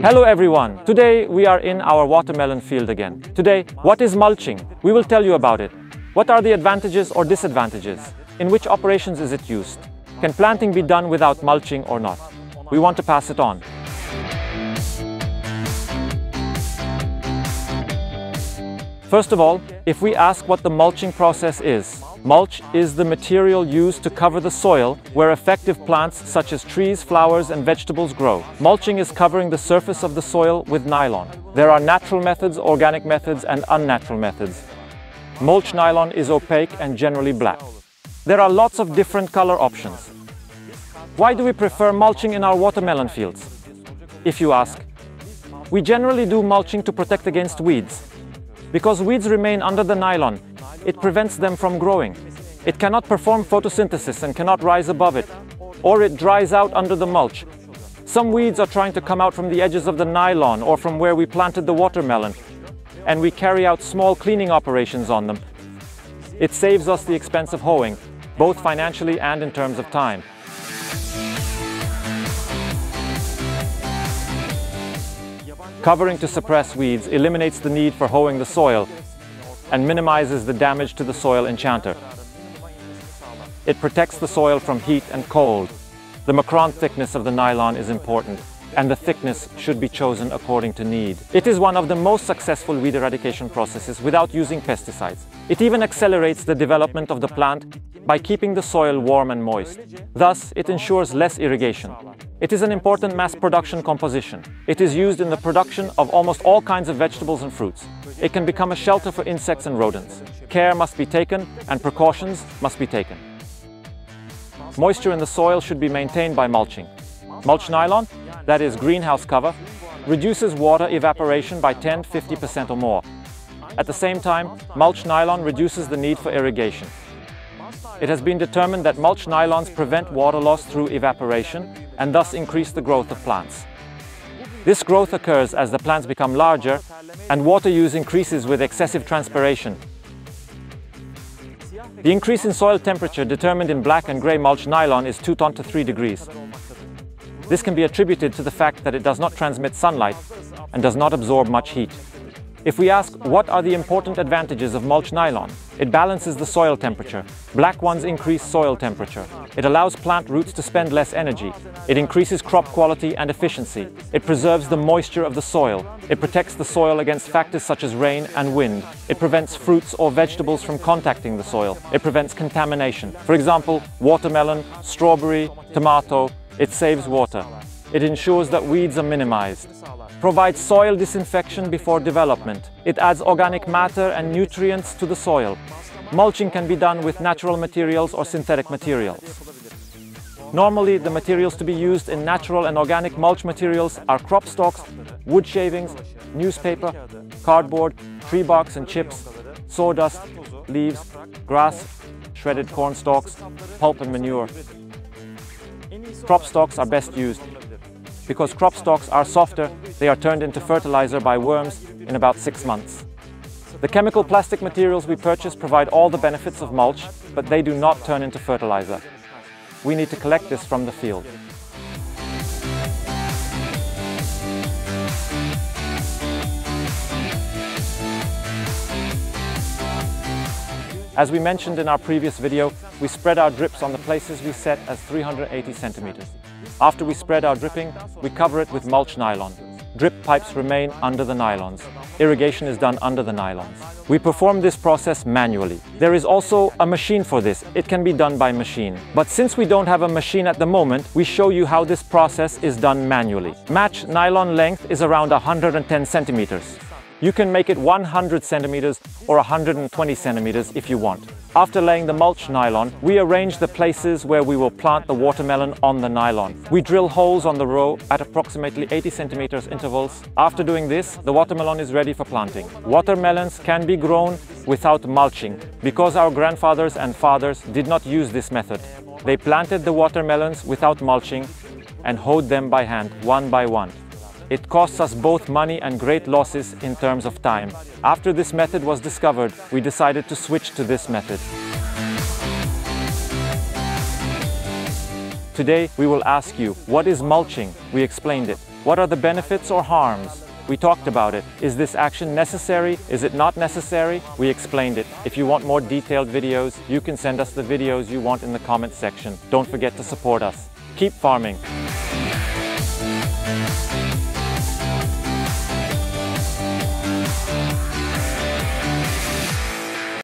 Hello everyone! Today we are in our watermelon field again. Today, what is mulching? We will tell you about it. What are the advantages or disadvantages? In which operations is it used? Can planting be done without mulching or not? We want to pass it on. First of all, if we ask what the mulching process is, mulch is the material used to cover the soil where effective plants such as trees, flowers and vegetables grow. Mulching is covering the surface of the soil with nylon. There are natural methods, organic methods and unnatural methods. Mulch nylon is opaque and generally black. There are lots of different color options. Why do we prefer mulching in our watermelon fields? If you ask, we generally do mulching to protect against weeds. Because weeds remain under the nylon, it prevents them from growing. It cannot perform photosynthesis and cannot rise above it, or it dries out under the mulch. Some weeds are trying to come out from the edges of the nylon or from where we planted the watermelon, and we carry out small cleaning operations on them. It saves us the expense of hoeing, both financially and in terms of time. Covering to suppress weeds eliminates the need for hoeing the soil and minimizes the damage to the soil enchanter. It protects the soil from heat and cold. The micron thickness of the nylon is important, and the thickness should be chosen according to need. It is one of the most successful weed eradication processes without using pesticides. It even accelerates the development of the plant by keeping the soil warm and moist. Thus, it ensures less irrigation. It is an important mass production composition. It is used in the production of almost all kinds of vegetables and fruits. It can become a shelter for insects and rodents. Care must be taken and precautions must be taken. Moisture in the soil should be maintained by mulching. Mulch nylon, that is greenhouse cover, reduces water evaporation by 10–50% or more. At the same time, mulch nylon reduces the need for irrigation. It has been determined that mulch nylons prevent water loss through evaporation and thus increase the growth of plants. This growth occurs as the plants become larger and water use increases with excessive transpiration. The increase in soil temperature determined in black and grey mulch nylon is 2 to 3 degrees. This can be attributed to the fact that it does not transmit sunlight and does not absorb much heat. If we ask what are the important advantages of mulch nylon, it balances the soil temperature. Black ones increase soil temperature. It allows plant roots to spend less energy. It increases crop quality and efficiency. It preserves the moisture of the soil. It protects the soil against factors such as rain and wind. It prevents fruits or vegetables from contacting the soil. It prevents contamination. For example, watermelon, strawberry, tomato. It saves water. It ensures that weeds are minimized. Provides soil disinfection before development. It adds organic matter and nutrients to the soil. Mulching can be done with natural materials or synthetic materials. Normally, the materials to be used in natural and organic mulch materials are crop stalks, wood shavings, newspaper, cardboard, tree barks and chips, sawdust, leaves, grass, shredded corn stalks, pulp and manure. Crop stalks are best used. Because crop stalks are softer, they are turned into fertilizer by worms in about 6 months. The chemical plastic materials we purchase provide all the benefits of mulch, but they do not turn into fertilizer. We need to collect this from the field. As we mentioned in our previous video, we spread our drips on the places we set as 380 centimeters. After we spread our dripping, we cover it with mulch nylon. Drip pipes remain under the nylons. Irrigation is done under the nylons. We perform this process manually. There is also a machine for this. It can be done by machine. But since we don't have a machine at the moment, we show you how this process is done manually. Match nylon length is around 110 centimeters. You can make it 100 centimeters or 120 centimeters if you want. After laying the mulch nylon, we arrange the places where we will plant the watermelon on the nylon. We drill holes on the row at approximately 80 centimeters intervals. After doing this, the watermelon is ready for planting. Watermelons can be grown without mulching because our grandfathers and fathers did not use this method. They planted the watermelons without mulching and hoed them by hand, one by one. It costs us both money and great losses in terms of time. After this method was discovered, we decided to switch to this method. Today, we will ask you, what is mulching? We explained it. What are the benefits or harms? We talked about it. Is this action necessary? Is it not necessary? We explained it. If you want more detailed videos, you can send us the videos you want in the comments section. Don't forget to support us. Keep farming.